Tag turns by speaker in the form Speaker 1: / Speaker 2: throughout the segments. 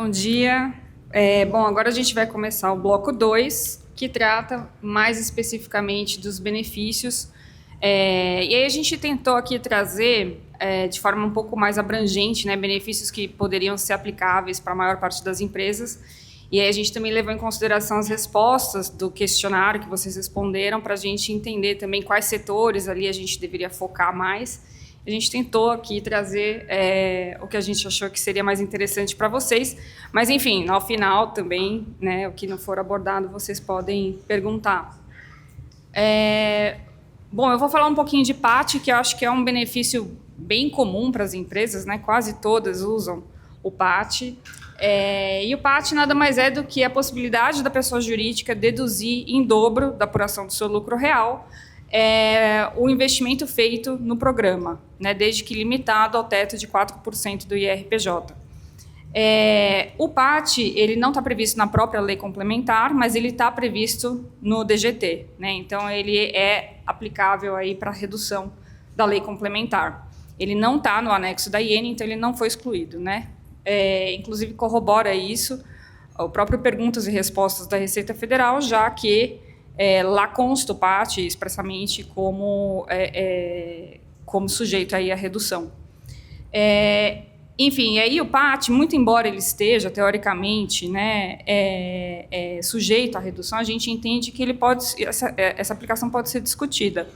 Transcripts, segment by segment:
Speaker 1: Bom dia. Bom, agora a gente vai começar o bloco 2, que trata mais especificamente dos benefícios. E aí a gente tentou aqui trazer, de forma um pouco mais abrangente, né, benefícios que poderiam ser aplicáveis para a maior parte das empresas. E aí a gente também levou em consideração as respostas do questionário que vocês responderam, para a gente entender também quais setores ali a gente deveria focar mais. A gente tentou aqui trazer o que a gente achou que seria mais interessante para vocês, mas, enfim, ao final também, né, o que não for abordado, vocês podem perguntar. Bom, eu vou falar um pouquinho de PAT, que eu acho que é um benefício bem comum para as empresas, né, quase todas usam o PAT. E o PAT nada mais é do que a possibilidade da pessoa jurídica deduzir em dobro da apuração do seu lucro real o investimento feito no programa, né, desde que limitado ao teto de 4% do IRPJ. O PAT ele não está previsto na própria lei complementar, mas ele está previsto no DGT, né, então ele é aplicável aí para a redução da lei complementar. Ele não está no anexo da IN, então ele não foi excluído, né? Inclusive corrobora isso o próprio Perguntas e Respostas da Receita Federal, já que lá consta o PAT expressamente como sujeito aí à redução. Enfim, aí o PAT, muito embora ele esteja, teoricamente, né, sujeito à redução, a gente entende que ele essa aplicação pode ser discutida.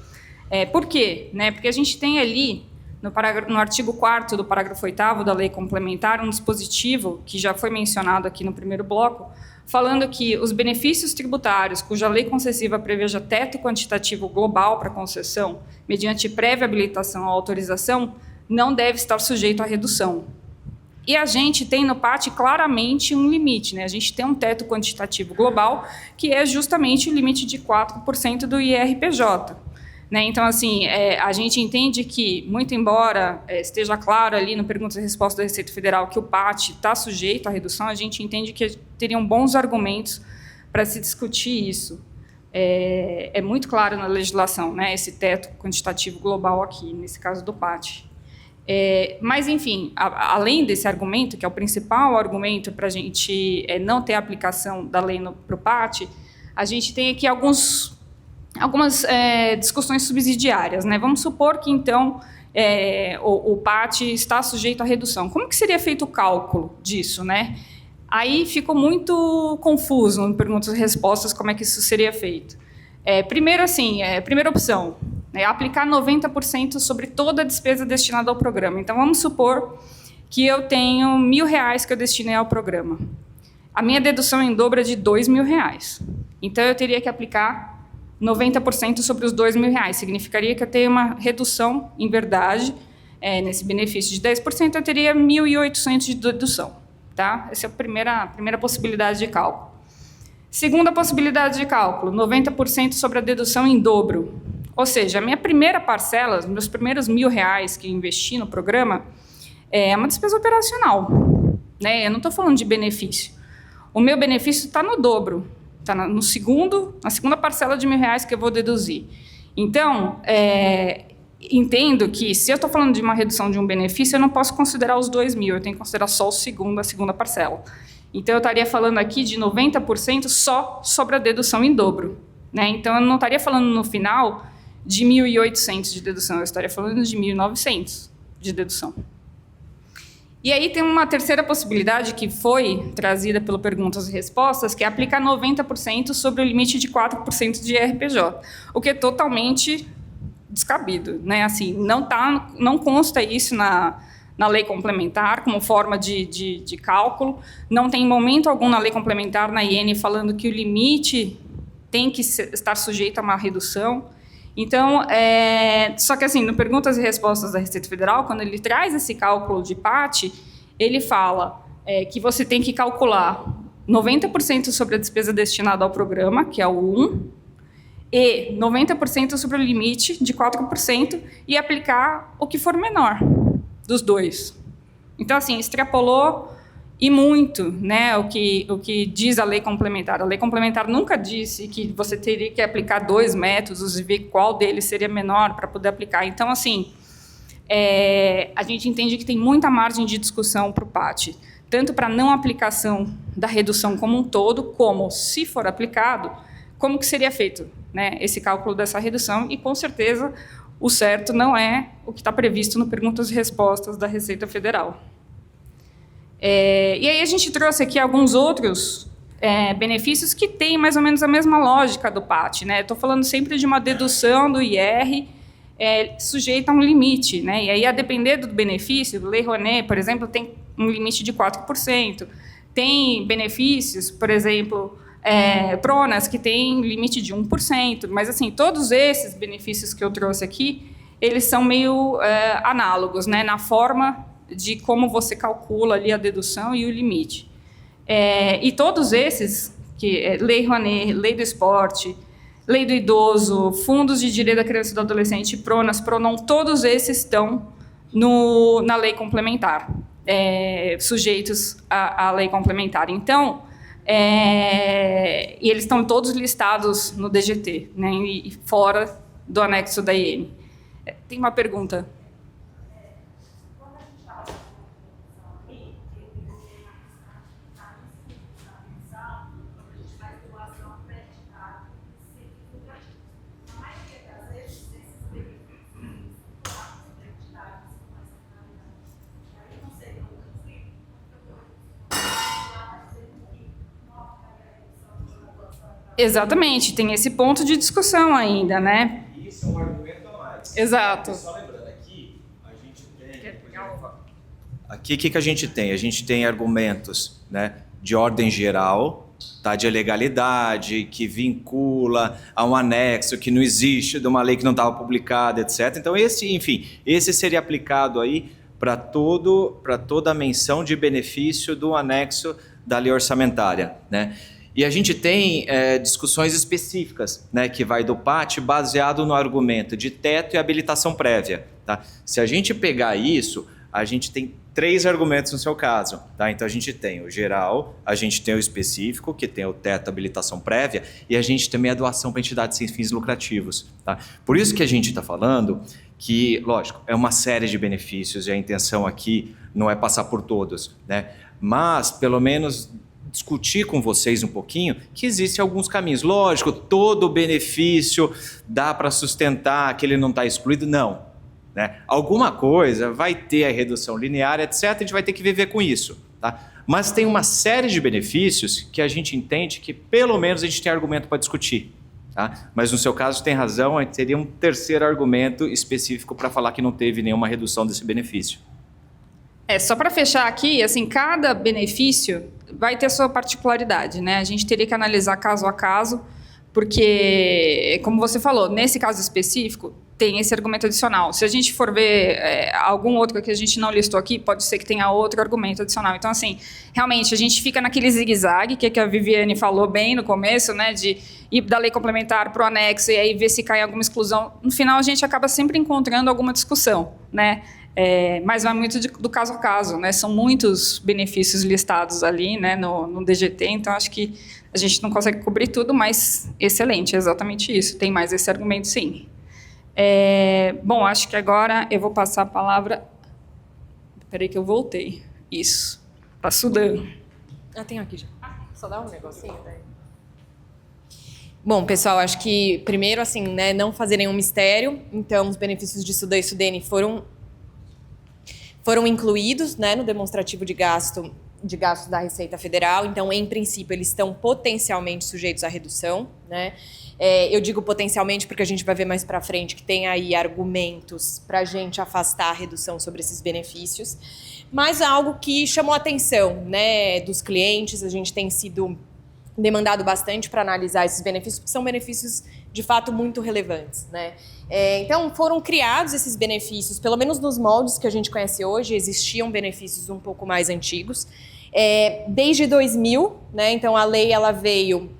Speaker 1: Por quê? Né? Porque a gente tem ali, no artigo 4º do parágrafo 8º da lei complementar, um dispositivo que já foi mencionado aqui no primeiro bloco, falando que os benefícios tributários cuja lei concessiva preveja teto quantitativo global para concessão, mediante prévia habilitação ou autorização, não deve estar sujeito à redução. E a gente tem no PAT claramente um limite, né? A gente tem um teto quantitativo global, que é justamente o limite de 4% do IRPJ. Né? Então, assim, a gente entende que, muito embora esteja claro ali no Perguntas e Respostas da Receita Federal que o PAT está sujeito à redução, a gente entende que teriam bons argumentos para se discutir isso. É muito claro na legislação, né, esse teto quantitativo global aqui, nesse caso do PAT. Mas, enfim, além desse argumento, que é o principal argumento para a gente não ter a aplicação da lei para o PAT, a gente tem aqui algumas discussões subsidiárias, né? Vamos supor que, então, o PAT está sujeito à redução. Como que seria feito o cálculo disso, né? Aí ficou muito confuso no Perguntas e Respostas como é que isso seria feito. Primeiro, assim, primeira opção, aplicar 90% sobre toda a despesa destinada ao programa. Então, vamos supor que eu tenho R$1.000 que eu destinei ao programa. A minha dedução em dobro é de R$2.000. Então, eu teria que aplicar 90% sobre os R$2.000. Significaria que eu tenho uma redução, em verdade, nesse benefício de 10%, eu teria R$1.800 de dedução. Tá? Essa é a primeira possibilidade de cálculo. Segunda possibilidade de cálculo, 90% sobre a dedução em dobro. Ou seja, a minha primeira parcela, os meus primeiros R$1.000 que eu investi no programa, é uma despesa operacional. Né? Eu não estou falando de benefício. O meu benefício está no dobro. Está na segunda parcela de R$1.000 que eu vou deduzir. Então, entendo que, se eu estou falando de uma redução de um benefício, eu não posso considerar os R$2.000, eu tenho que considerar só a segunda parcela. Então, eu estaria falando aqui de 90% só sobre a dedução em dobro. Né? Então, eu não estaria falando no final de 1.800 de dedução, eu estaria falando de 1.900 de dedução. E aí tem uma terceira possibilidade que foi trazida pelo Perguntas e Respostas, que é aplicar 90% sobre o limite de 4% de IRPJ, o que é totalmente descabido. Né? Assim, não consta isso na lei complementar como forma de cálculo, não tem momento algum na lei complementar, na IN, falando que o limite tem que estar sujeito a uma redução. Então, só que assim, no Perguntas e Respostas da Receita Federal, quando ele traz esse cálculo de PAT, ele fala que você tem que calcular 90% sobre a despesa destinada ao programa, que é o 1, e 90% sobre o limite de 4% e aplicar o que for menor dos dois. Então, assim, extrapolou e muito, né, o que diz a lei complementar. A lei complementar nunca disse que você teria que aplicar 2 métodos e ver qual deles seria menor para poder aplicar. Então, assim, a gente entende que tem muita margem de discussão para o PAT. tanto para não aplicação da redução como um todo, como, se for aplicado, como que seria feito, né, esse cálculo dessa redução, e, com certeza, o certo não é o que está previsto no Perguntas e Respostas da Receita Federal. E aí a gente trouxe aqui alguns outros benefícios que têm mais ou menos a mesma lógica do PAT, né? Estou falando sempre de uma dedução do IR sujeita a um limite, né? E aí, a depender do benefício, o Lei Rouanet, por exemplo, tem um limite de 4%. Tem benefícios, por exemplo, Pronas, que tem limite de 1%. Mas, assim, todos esses benefícios que eu trouxe aqui, eles são meio análogos, né? Na forma de como você calcula ali a dedução e o limite. E todos esses, Lei Rouanet, Lei do Esporte, Lei do Idoso, Fundos de Direito da Criança e do Adolescente, Pronas, Pronon, todos esses estão na lei complementar, sujeitos à lei complementar. Então, e eles estão todos listados no DGT, né, e fora do anexo da IN. Tem uma pergunta. Exatamente, tem esse ponto de discussão ainda, né?
Speaker 2: Isso é um argumento a mais.
Speaker 1: Exato.
Speaker 2: Só lembrando, aqui a gente tem... Aqui o que a gente tem? A gente tem argumentos, né, de ordem geral, tá, de legalidade, que vincula a um anexo que não existe, de uma lei que não estava publicada, etc. Então, esse seria aplicado aí para toda a menção de benefício do anexo da lei orçamentária, né? E a gente tem discussões específicas, né, que vai do PAT baseado no argumento de teto e habilitação prévia. Tá? Se a gente pegar isso, a gente tem 3 argumentos no seu caso. Tá? Então, a gente tem o geral, a gente tem o específico, que tem o teto e habilitação prévia, e a gente também a doação para entidades sem fins lucrativos. Tá? Por isso que a gente está falando que, lógico, é uma série de benefícios, e a intenção aqui não é passar por todos, né? Mas, pelo menos, discutir com vocês um pouquinho que existem alguns caminhos. Lógico, todo benefício dá para sustentar que ele não está excluído? Não. Né? Alguma coisa vai ter a redução linear, etc. A gente vai ter que viver com isso. Tá? Mas tem uma série de benefícios que a gente entende que pelo menos a gente tem argumento para discutir. Tá? Mas no seu caso tem razão, teria um terceiro argumento específico para falar que não teve nenhuma redução desse benefício.
Speaker 1: Só para fechar aqui, assim, cada benefício vai ter sua particularidade, né? A gente teria que analisar caso a caso, porque, como você falou, nesse caso específico, tem esse argumento adicional. Se a gente for ver algum outro que a gente não listou aqui, pode ser que tenha outro argumento adicional. Então, assim, realmente, a gente fica naquele zigue-zague, que a Viviane falou bem no começo, né? De ir da lei complementar para o anexo e aí ver se cai alguma exclusão. No final, a gente acaba sempre encontrando alguma discussão, né? Mas vai muito do caso a caso, né? São muitos benefícios listados ali, né, no DGT, então acho que a gente não consegue cobrir tudo, mas excelente, é exatamente isso. Tem mais esse argumento, sim. Bom, acho que agora eu vou passar a palavra... Espera aí que eu voltei. Isso. Está sudando.
Speaker 3: Tenho aqui já. Só dá um negocinho, né? Bom, pessoal, acho que primeiro, assim, né, não fazer nenhum mistério. Então, os benefícios de SUDAM e SUDENE foram incluídos, né, no demonstrativo de gastos da Receita Federal. Então, em princípio, eles estão potencialmente sujeitos à redução, né? Eu digo potencialmente porque a gente vai ver mais para frente que tem aí argumentos para a gente afastar a redução sobre esses benefícios. Mas algo que chamou a atenção, né, dos clientes, a gente tem sido demandado bastante para analisar esses benefícios, porque são benefícios de fato muito relevantes, né? Então foram criados esses benefícios, pelo menos nos moldes que a gente conhece hoje, existiam benefícios um pouco mais antigos. Desde 2000, né? Então a lei ela veio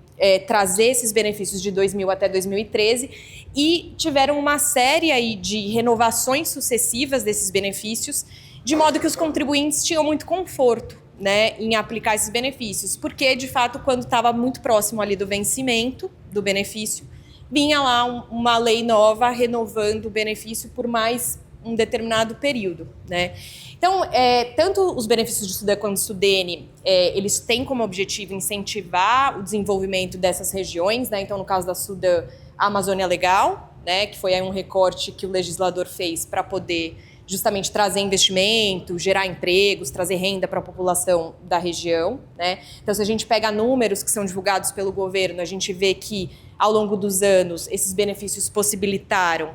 Speaker 3: trazer esses benefícios de 2000 até 2013 e tiveram uma série aí de renovações sucessivas desses benefícios, de modo que os contribuintes tinham muito conforto, né, em aplicar esses benefícios, porque de fato quando estava muito próximo ali do vencimento do benefício, vinha lá uma lei nova renovando o benefício por mais um determinado período, né? Então, tanto os benefícios de SUDAN quanto do SUDENE, eles têm como objetivo incentivar o desenvolvimento dessas regiões, né? Então, no caso da SUDAN, a Amazônia Legal, né? Que foi aí um recorte que o legislador fez para poder justamente trazer investimento, gerar empregos, trazer renda para a população da região, né? Então, se a gente pega números que são divulgados pelo governo, a gente vê que, ao longo dos anos, esses benefícios possibilitaram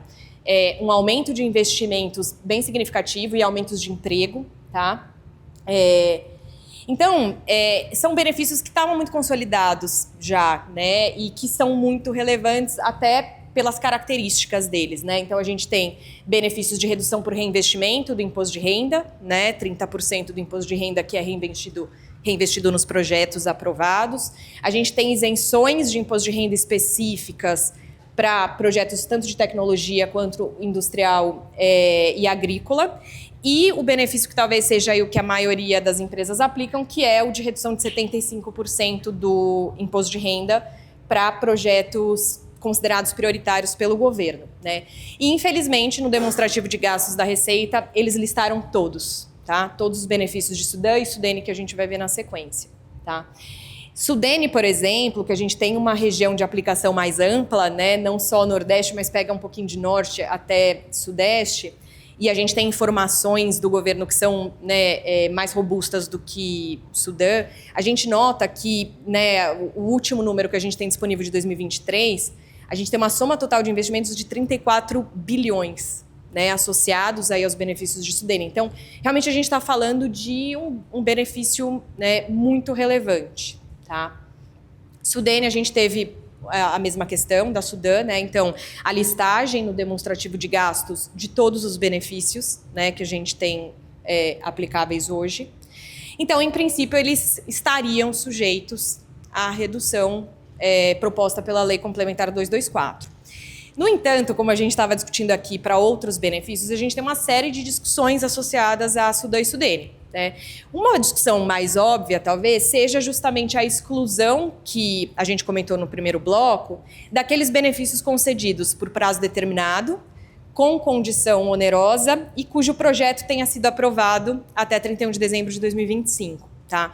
Speaker 3: um aumento de investimentos bem significativo e aumentos de emprego, tá? Então, são benefícios que estavam muito consolidados já, né? E que são muito relevantes até pelas características deles, né? Então, a gente tem benefícios de redução por reinvestimento do imposto de renda, né? 30% do imposto de renda que é reinvestido nos projetos aprovados. A gente tem isenções de imposto de renda específicas para projetos tanto de tecnologia quanto industrial e agrícola. E o benefício que talvez seja aí o que a maioria das empresas aplicam, que é o de redução de 75% do imposto de renda para projetos considerados prioritários pelo governo, né? E, infelizmente, no demonstrativo de gastos da Receita, eles listaram todos, tá? Todos os benefícios de SUDAN e SUDENE que a gente vai ver na sequência, tá? SUDENE, por exemplo, que a gente tem uma região de aplicação mais ampla, né? Não só Nordeste, mas pega um pouquinho de Norte até Sudeste, e a gente tem informações do governo que são, né, mais robustas do que SUDAN. A gente nota que, né, o último número que a gente tem disponível de 2023, a gente tem uma soma total de investimentos de 34 bilhões, né, associados aí aos benefícios de SUDENE. Então, realmente a gente está falando de um benefício, né, muito relevante, tá? SUDENE, a gente teve a mesma questão da SUDAN, né? Então, a listagem no demonstrativo de gastos de todos os benefícios, né, que a gente tem aplicáveis hoje. Então, em princípio, eles estariam sujeitos à redução proposta pela Lei Complementar 224. No entanto, como a gente estava discutindo aqui para outros benefícios, a gente tem uma série de discussões associadas à SUDAN e SUDENE, né? Uma discussão mais óbvia, talvez, seja justamente a exclusão que a gente comentou no primeiro bloco, daqueles benefícios concedidos por prazo determinado, com condição onerosa e cujo projeto tenha sido aprovado até 31 de dezembro de 2025, tá?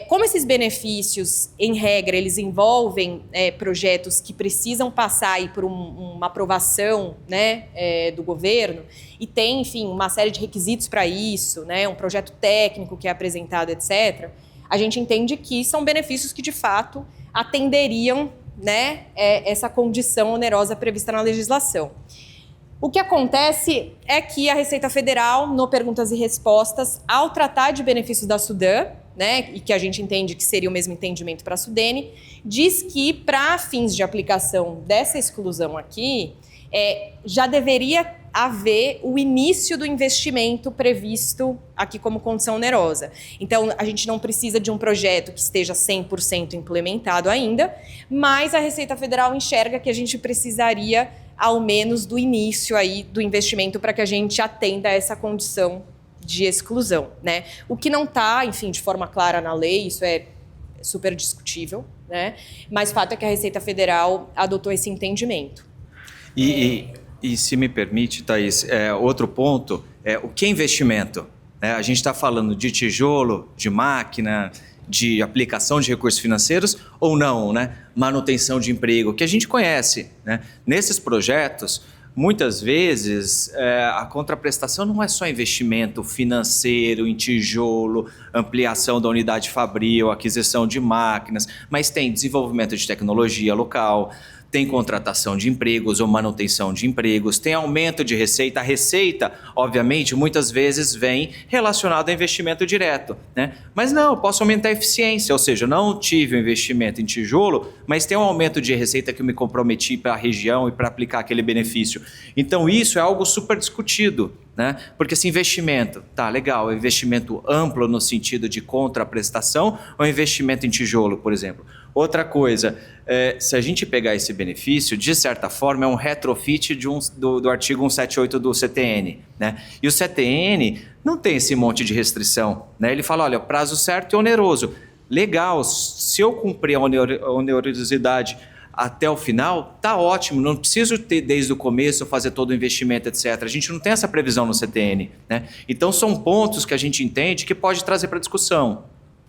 Speaker 3: Como esses benefícios, em regra, eles envolvem projetos que precisam passar aí por uma aprovação, né, do governo, e tem, enfim, uma série de requisitos para isso, né, um projeto técnico que é apresentado, etc., a gente entende que são benefícios que, de fato, atenderiam, né, essa condição onerosa prevista na legislação. O que acontece é que a Receita Federal, no Perguntas e Respostas, ao tratar de benefícios da SUDAN, né, e que a gente entende que seria o mesmo entendimento para a SUDENE, diz que, para fins de aplicação dessa exclusão aqui, já deveria haver o início do investimento previsto aqui como condição onerosa. Então, a gente não precisa de um projeto que esteja 100% implementado ainda, mas a Receita Federal enxerga que a gente precisaria, ao menos, do início aí do investimento para que a gente atenda a essa condição de exclusão, né? O que não está, enfim, de forma clara na lei, isso é super discutível, né? Mas o fato é que a Receita Federal adotou esse entendimento.
Speaker 2: E se me permite, Thaís, outro ponto, o que é investimento? A gente está falando de tijolo, de máquina, de aplicação de recursos financeiros ou não, né? Manutenção de emprego, que a gente conhece, né? Nesses projetos, muitas vezes, a contraprestação não é só investimento financeiro em tijolo, ampliação da unidade fabril, aquisição de máquinas, mas tem desenvolvimento de tecnologia local, tem contratação de empregos ou manutenção de empregos, tem aumento de receita. A receita, obviamente, muitas vezes vem relacionada a investimento direto, né? Mas não, eu posso aumentar a eficiência, ou seja, não tive um investimento em tijolo, mas tem um aumento de receita que eu me comprometi para a região e para aplicar aquele benefício. Então, isso é algo super discutido, né? Porque esse investimento, tá, legal, é investimento amplo no sentido de contraprestação ou investimento em tijolo, por exemplo? Outra coisa, se a gente pegar esse benefício, de certa forma é um retrofit do artigo 178 do CTN, né? E o CTN não tem esse monte de restrição, né? Ele fala, olha, prazo certo e oneroso. Legal, se eu cumprir a onerosidade até o final, tá ótimo, não preciso ter desde o começo fazer todo o investimento, etc. A gente não tem essa previsão no CTN, né? Então são pontos que a gente entende que pode trazer para discussão.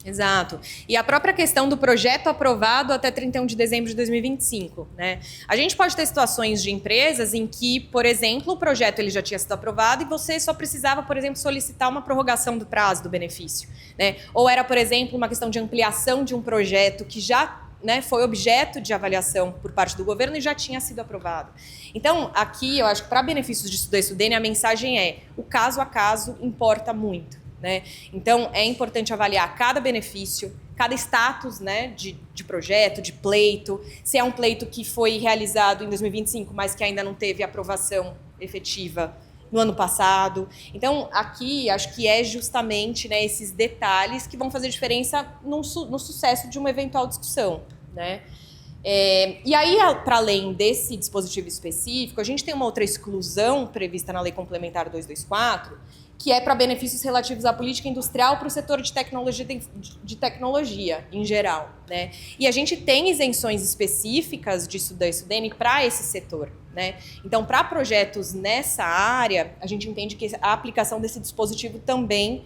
Speaker 3: Exato. E a própria questão do projeto aprovado até 31 de dezembro de 2025, né? A gente pode ter situações de empresas em que, por exemplo, o projeto ele já tinha sido aprovado e você só precisava, por exemplo, solicitar uma prorrogação do prazo do benefício, né? Ou era, por exemplo, uma questão de ampliação de um projeto que já, né, foi objeto de avaliação por parte do governo e já tinha sido aprovado. Então, aqui, eu acho que para benefícios de estudante, a mensagem é: o caso a caso importa muito. Né? Então, é importante avaliar cada benefício, cada status, né, de projeto, de pleito, se é um pleito que foi realizado em 2025, mas que ainda não teve aprovação efetiva no ano passado. Então, aqui, acho que é justamente, né, esses detalhes que vão fazer diferença no sucesso de uma eventual discussão. Né? E aí, para além desse dispositivo específico, a gente tem uma outra exclusão prevista na Lei Complementar 224, que é para benefícios relativos à política industrial para o setor de tecnologia em geral. Né? E a gente tem isenções específicas de estudante para esse setor. Né? Então, para projetos nessa área, a gente entende que a aplicação desse dispositivo também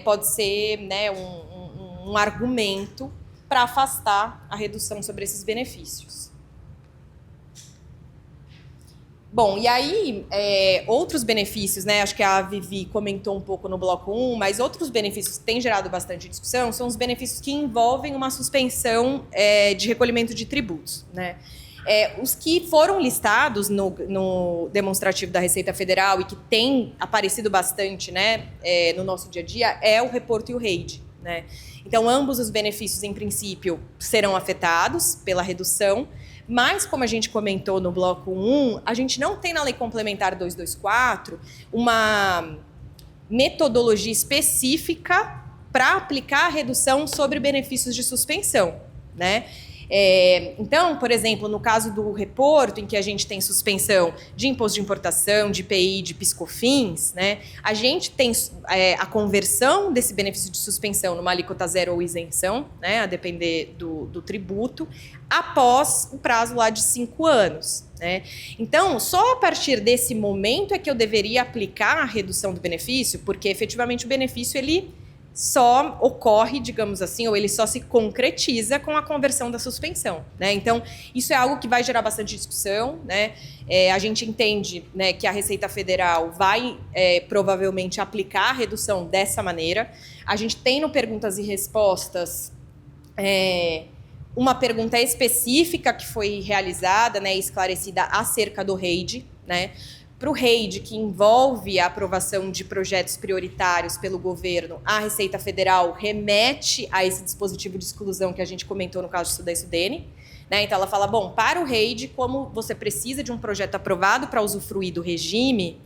Speaker 3: pode ser, né, um argumento para afastar a redução sobre esses benefícios. Bom, e aí, outros benefícios, né? Acho que a Vivi comentou um pouco no bloco 1, mas outros benefícios que têm gerado bastante discussão são os benefícios que envolvem uma suspensão de recolhimento de tributos, né? Os que foram listados no demonstrativo da Receita Federal e que têm aparecido bastante, né, no nosso dia a dia é o reporto e o REID, né? Então, ambos os benefícios, em princípio, serão afetados pela redução, mas, como a gente comentou no bloco 1, a gente não tem na Lei Complementar 224 uma metodologia específica para aplicar a redução sobre benefícios de suspensão, né? Então, por exemplo, no caso do reporto, em que a gente tem suspensão de imposto de importação, de IPI, de PIS/COFINS, né, a gente tem a conversão desse benefício de suspensão numa alíquota zero ou isenção, né, a depender do tributo, após o prazo lá de 5 anos. Né? Então, só a partir desse momento é que eu deveria aplicar a redução do benefício, porque efetivamente o benefício ele só ocorre, digamos assim, ou ele só se concretiza com a conversão da suspensão. Né? Então, isso é algo que vai gerar bastante discussão. Né? A gente entende, né, que a Receita Federal vai provavelmente aplicar a redução dessa maneira. A gente tem no Perguntas e Respostas uma pergunta específica que foi realizada, né, esclarecida acerca do REID, né? Para o REID, que envolve a aprovação de projetos prioritários pelo governo, a Receita Federal remete a esse dispositivo de exclusão que a gente comentou no caso do Estudante. Né? Então, ela fala, bom, para o REID, como você precisa de um projeto aprovado para usufruir do regime,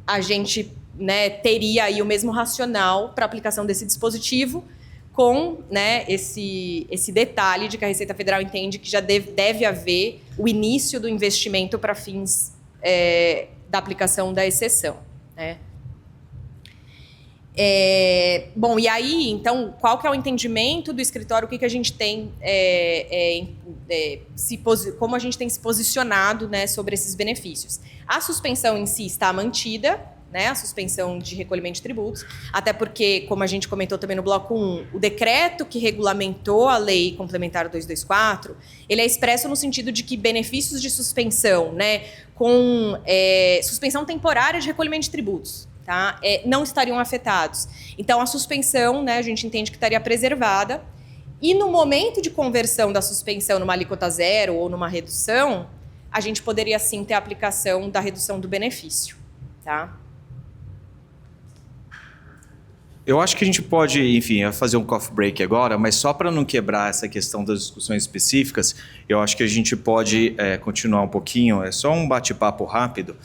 Speaker 3: a gente, né, teria aí o mesmo racional para aplicação desse dispositivo, com, né, esse detalhe de que a Receita Federal entende que já deve haver o início do investimento para fins da aplicação da exceção. Né? Bom, e aí, então, qual que é o entendimento do escritório, o que a gente tem, como a gente tem se posicionado, né, sobre esses benefícios? A suspensão em si está mantida, né, a suspensão de recolhimento de tributos, até porque, como a gente comentou também no bloco 1, o decreto que regulamentou a Lei Complementar 224, ele é expresso no sentido de que benefícios de suspensão, né, com suspensão temporária de recolhimento de tributos, tá, não estariam afetados. Então, a suspensão, né, a gente entende que estaria preservada, e no momento de conversão da suspensão numa alíquota zero ou numa redução, a gente poderia sim ter a aplicação da redução do benefício, tá?
Speaker 2: Eu acho que a gente pode, enfim, fazer um coffee break agora, mas só para não quebrar essa questão das discussões específicas, eu acho que a gente pode continuar um pouquinho, é só um bate-papo rápido,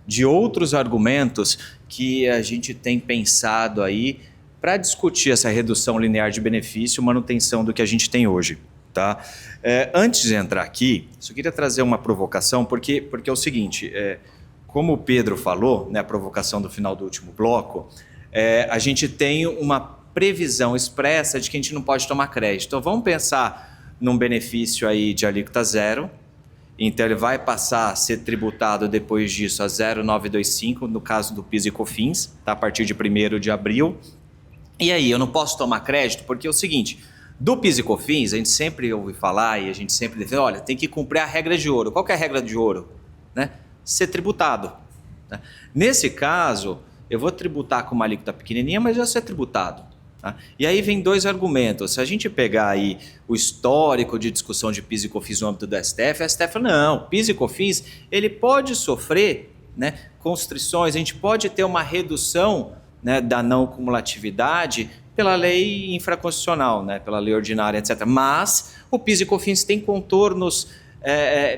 Speaker 2: de outros argumentos que a gente tem pensado aí para discutir essa redução linear de benefício, manutenção do que a gente tem hoje. Tá? Antes de entrar aqui, só queria trazer uma provocação, porque é o seguinte, como o Pedro falou, né, a provocação do final do último bloco, a gente tem uma previsão expressa de que a gente não pode tomar crédito. Então, vamos pensar num benefício aí de alíquota zero. Então, ele vai passar a ser tributado depois disso a 0,925, no caso do PIS e COFINS, tá? A partir de 1º de abril. E aí, eu não posso tomar crédito, porque é o seguinte, do PIS e COFINS, a gente sempre ouve falar e a gente sempre defende, olha, tem que cumprir a regra de ouro. Qual que é a regra de ouro? Né? Ser tributado. Né? Nesse caso, eu vou tributar com uma alíquota pequenininha, mas já ser tributado. Tá? E aí vem 2 argumentos. Se a gente pegar aí o histórico de discussão de PIS e COFINS no âmbito do STF, a STF fala, não, PIS e COFINS ele pode sofrer, né, constrições, a gente pode ter uma redução, né, da não cumulatividade pela lei infraconstitucional, né, pela lei ordinária, etc. Mas o PIS e COFINS tem contornos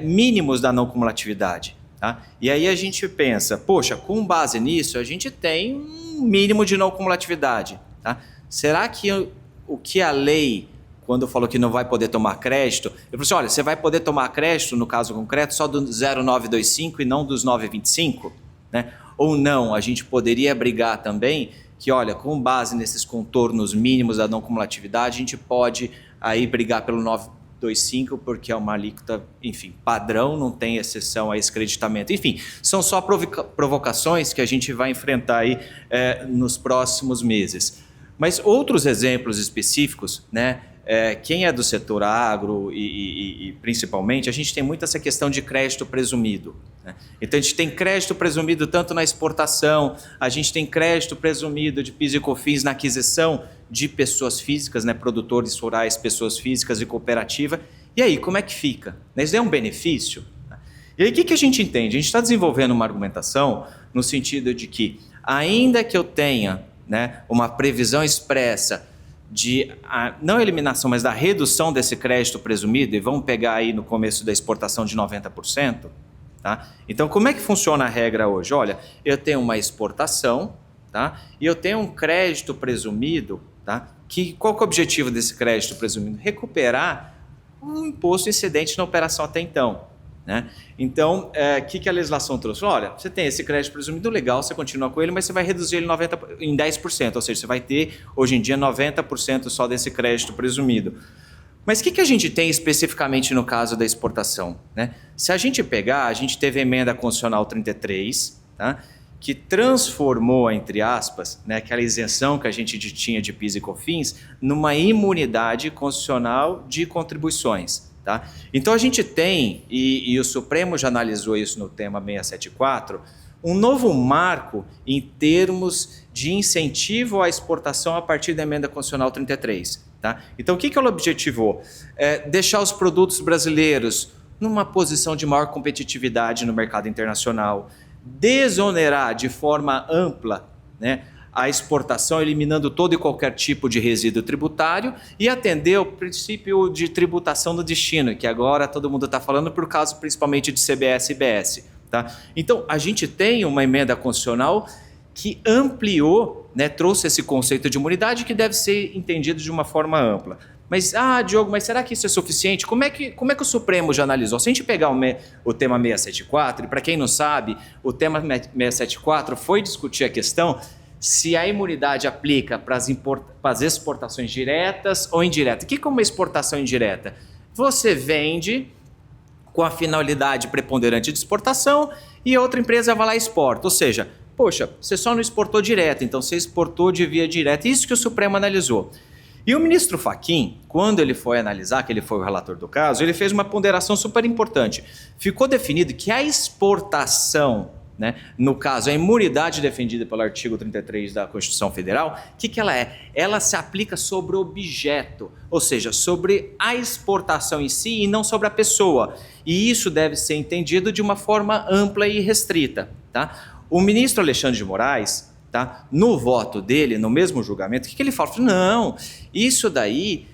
Speaker 2: mínimos da não cumulatividade. Tá? E aí a gente pensa, poxa, com base nisso a gente tem um mínimo de não cumulatividade. Tá? Será que o que a lei, quando falou que não vai poder tomar crédito, eu falei assim, olha, você vai poder tomar crédito, no caso concreto, só do 0,925 e não dos 9,25? Né? Ou não, a gente poderia brigar também que, olha, com base nesses contornos mínimos da não cumulatividade, a gente pode aí brigar pelo 9,25, porque é uma alíquota, enfim, padrão, não tem exceção a esse creditamento. Enfim, são só provocações que a gente vai enfrentar aí nos próximos meses. Mas outros exemplos específicos, né? Quem é do setor agro e principalmente, a gente tem muito essa questão de crédito presumido. Né? Então a gente tem crédito presumido tanto na exportação, a gente tem crédito presumido de PIS e COFINS na aquisição de pessoas físicas, né? Produtores rurais, pessoas físicas e cooperativa. E aí, como é que fica? Isso é um benefício? E aí o que a gente entende? A gente está desenvolvendo uma argumentação no sentido de que, ainda que eu tenha, né, uma previsão expressa de, não eliminação, mas da redução desse crédito presumido, e vamos pegar aí no começo da exportação de 90%, tá? Então, como é que funciona a regra hoje? Olha, eu tenho uma exportação, tá? E eu tenho um crédito presumido, tá? Qual que é o objetivo desse crédito presumido? Recuperar um imposto incidente na operação até então. Né? Então, que a legislação trouxe? Olha, você tem esse crédito presumido legal, você continua com ele, mas você vai reduzir ele em 10%, ou seja, você vai ter, hoje em dia, 90% só desse crédito presumido. Mas o que a gente tem especificamente no caso da exportação? Né? Se a gente pegar, a gente teve a emenda constitucional 33, tá? Que transformou, entre aspas, né, aquela isenção que a gente tinha de PIS e COFINS numa imunidade constitucional de contribuições. Tá? Então a gente tem, e o Supremo já analisou isso no tema 674, um novo marco em termos de incentivo à exportação a partir da emenda constitucional 33. Tá? Então o que ela objetivou? Deixar os produtos brasileiros numa posição de maior competitividade no mercado internacional, desonerar de forma ampla, né, a exportação, eliminando todo e qualquer tipo de resíduo tributário e atender o princípio de tributação do destino, que agora todo mundo está falando por causa principalmente de CBS e IBS. Tá? Então, a gente tem uma emenda constitucional que ampliou, né, trouxe esse conceito de imunidade que deve ser entendido de uma forma ampla. Mas, Diogo, mas será que isso é suficiente? Como é que o Supremo já analisou? Se a gente pegar o tema 674, e para quem não sabe, o tema 674 foi discutir a questão se a imunidade aplica para as exportações diretas ou indiretas. O que é uma exportação indireta? Você vende com a finalidade preponderante de exportação e outra empresa vai lá e exporta. Ou seja, poxa, você só não exportou direto, então você exportou de via direta. Isso que o Supremo analisou. E o ministro Fachin, quando ele foi analisar, que ele foi o relator do caso, ele fez uma ponderação super importante. Ficou definido que a exportação, né, no caso, a imunidade defendida pelo artigo 33 da Constituição Federal, o que ela é? Ela se aplica sobre o objeto, ou seja, sobre a exportação em si e não sobre a pessoa. E isso deve ser entendido de uma forma ampla e restrita. Tá? O ministro Alexandre de Moraes, tá, no voto dele, no mesmo julgamento, o que ele fala? Não, isso daí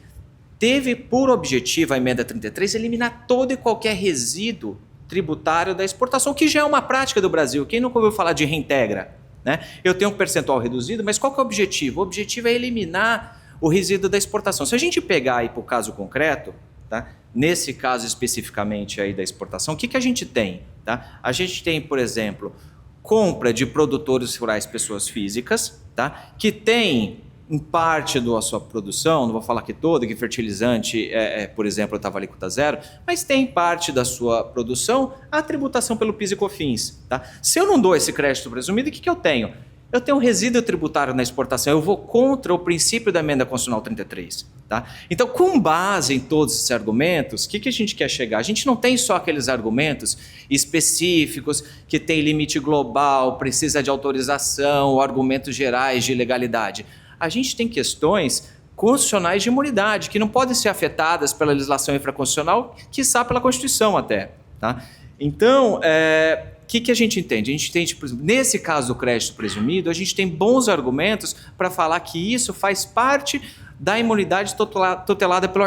Speaker 2: teve por objetivo a emenda 33 eliminar todo e qualquer resíduo tributário da exportação, que já é uma prática do Brasil. Quem nunca ouviu falar de reintegra? Né? Eu tenho um percentual reduzido, mas qual que é o objetivo? O objetivo é eliminar o resíduo da exportação. Se a gente pegar aí para o caso concreto, tá? Nesse caso especificamente aí da exportação, o que a gente tem? Tá? A gente tem, por exemplo, compra de produtores rurais, pessoas físicas, tá? Que tem em parte da sua produção, não vou falar que toda, que fertilizante, por exemplo, estava alíquota zero, mas tem parte da sua produção a tributação pelo PIS e COFINS. Tá? Se eu não dou esse crédito presumido, o que eu tenho? Eu tenho um resíduo tributário na exportação, eu vou contra o princípio da emenda constitucional 33. Tá? Então, com base em todos esses argumentos, o que a gente quer chegar? A gente não tem só aqueles argumentos específicos que tem limite global, precisa de autorização, argumentos gerais de ilegalidade. A gente tem questões constitucionais de imunidade, que não podem ser afetadas pela legislação infraconstitucional, quiçá pela Constituição até. Tá? Então, o que a gente entende? A gente entende, por exemplo, nesse caso do crédito presumido, a gente tem bons argumentos para falar que isso faz parte da imunidade tutelada pelo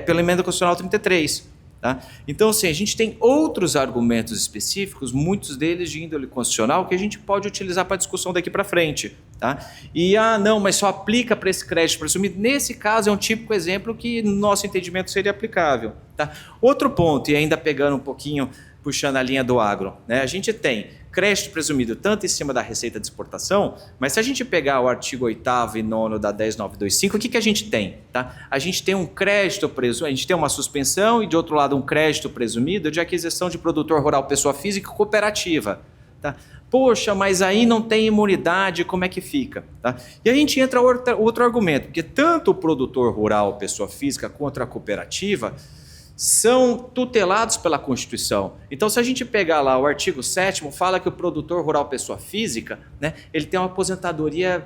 Speaker 2: pela emenda constitucional 33. Tá? Então, assim, a gente tem outros argumentos específicos, muitos deles de índole constitucional, que a gente pode utilizar para a discussão daqui para frente. Tá? E, não, mas só aplica para esse crédito presumido. Nesse caso, é um típico exemplo que, no nosso entendimento, seria aplicável. Tá? Outro ponto, e ainda pegando um pouquinho, puxando a linha do agro, né? A gente tem crédito presumido tanto em cima da receita de exportação, mas se a gente pegar o artigo 8º e 9º da 10925, o que a gente tem? Tá? A gente tem um crédito presumido, a gente tem uma suspensão e, de outro lado, um crédito presumido de aquisição de produtor rural, pessoa física e cooperativa. Tá? Poxa, mas aí não tem imunidade, como é que fica? Tá? E a gente entra outro argumento, porque tanto o produtor rural, pessoa física, quanto a cooperativa são tutelados pela Constituição. Então, se a gente pegar lá o artigo 7º, fala que o produtor rural, pessoa física, né, ele tem uma aposentadoria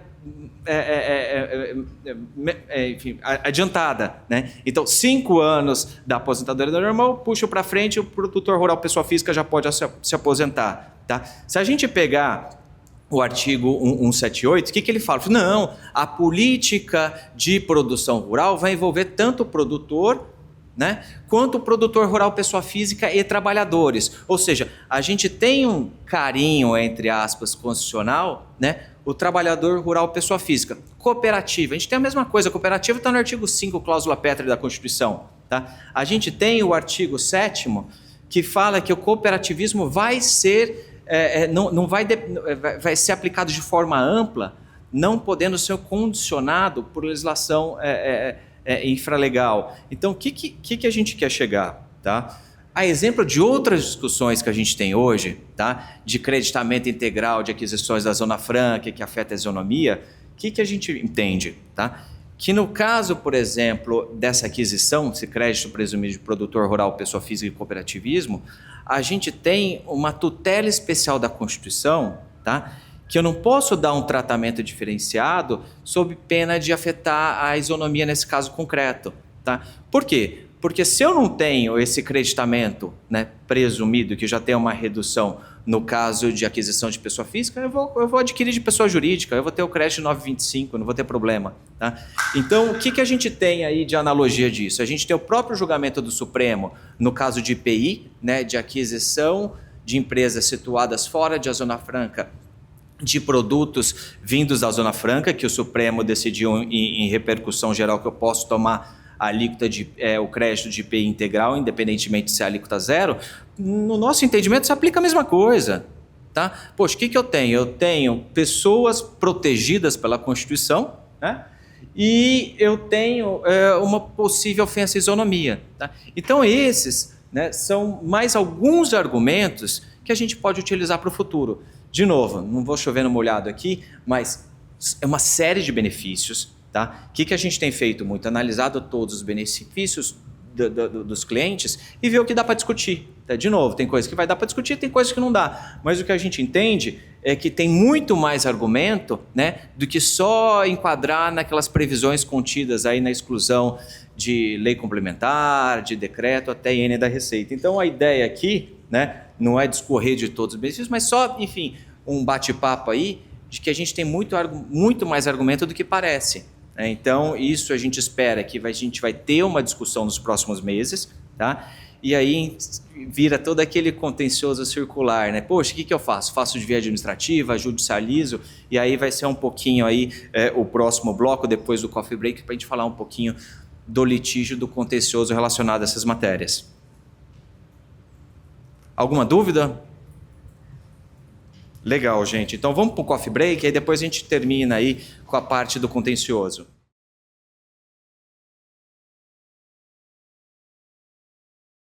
Speaker 2: enfim, adiantada. Né? Então, 5 anos da aposentadoria normal, puxa para frente, o produtor rural, pessoa física já pode se aposentar. Tá? Se a gente pegar o artigo 178, o que ele fala? Não, a política de produção rural vai envolver tanto o produtor, né, quanto o produtor rural, pessoa física e trabalhadores. Ou seja, a gente tem um carinho, entre aspas, constitucional, né, o trabalhador rural, pessoa física. Cooperativa, a gente tem a mesma coisa, a cooperativa está no artigo 5, cláusula pétrea da Constituição. Tá? A gente tem o artigo 7º, que fala que o cooperativismo vai ser, vai ser aplicado de forma ampla, não podendo ser condicionado por legislação infralegal. Então, o que a gente quer chegar? Tá? A exemplo de outras discussões que a gente tem hoje, tá? De creditamento integral de aquisições da Zona Franca, que afeta a isonomia, o que a gente entende? Tá? Que no caso, por exemplo, dessa aquisição, esse crédito presumido de produtor rural, pessoa física e cooperativismo, a gente tem uma tutela especial da Constituição, tá? Que eu não posso dar um tratamento diferenciado sob pena de afetar a isonomia nesse caso concreto. Tá? Por quê? Porque se eu não tenho esse creditamento, né, presumido, que já tem uma redução no caso de aquisição de pessoa física, eu vou adquirir de pessoa jurídica, eu vou ter o crédito 925, não vou ter problema. Tá? Então, o que a gente tem aí de analogia disso? A gente tem o próprio julgamento do Supremo, no caso de IPI, né, de aquisição de empresas situadas fora de a Zona Franca, de produtos vindos da Zona Franca, que o Supremo decidiu em repercussão geral que eu posso tomar a alíquota o crédito de IPI integral, independentemente de ser a alíquota zero. No nosso entendimento, se aplica a mesma coisa. Tá? Poxa, o que eu tenho? Eu tenho pessoas protegidas pela Constituição, né? E eu tenho uma possível ofensa à isonomia. Tá? Então, esses, né, são mais alguns argumentos que a gente pode utilizar para o futuro. De novo, não vou chover no molhado aqui, mas é uma série de benefícios. Tá? O que a gente tem feito muito? Analisado todos os benefícios dos clientes e ver o que dá para discutir. Tá? De novo, tem coisas que vai dar para discutir, tem coisas que não dá. Mas o que a gente entende é que tem muito mais argumento, né, do que só enquadrar naquelas previsões contidas aí na exclusão de lei complementar, de decreto até IN da Receita. Então, a ideia aqui, né, não é discorrer de todos os benefícios, mas só, enfim, um bate-papo aí de que a gente tem muito mais argumento do que parece. Né? Então, isso a gente espera que a gente vai ter uma discussão nos próximos meses, tá? E aí vira todo aquele contencioso circular, né? Poxa, o que eu faço? Faço de via administrativa, judicializo, e aí vai ser um pouquinho aí o próximo bloco, depois do coffee break, para a gente falar um pouquinho do litígio, do contencioso relacionado a essas matérias. Alguma dúvida? Legal, gente. Então vamos para o coffee break e depois a gente termina aí com a parte do contencioso.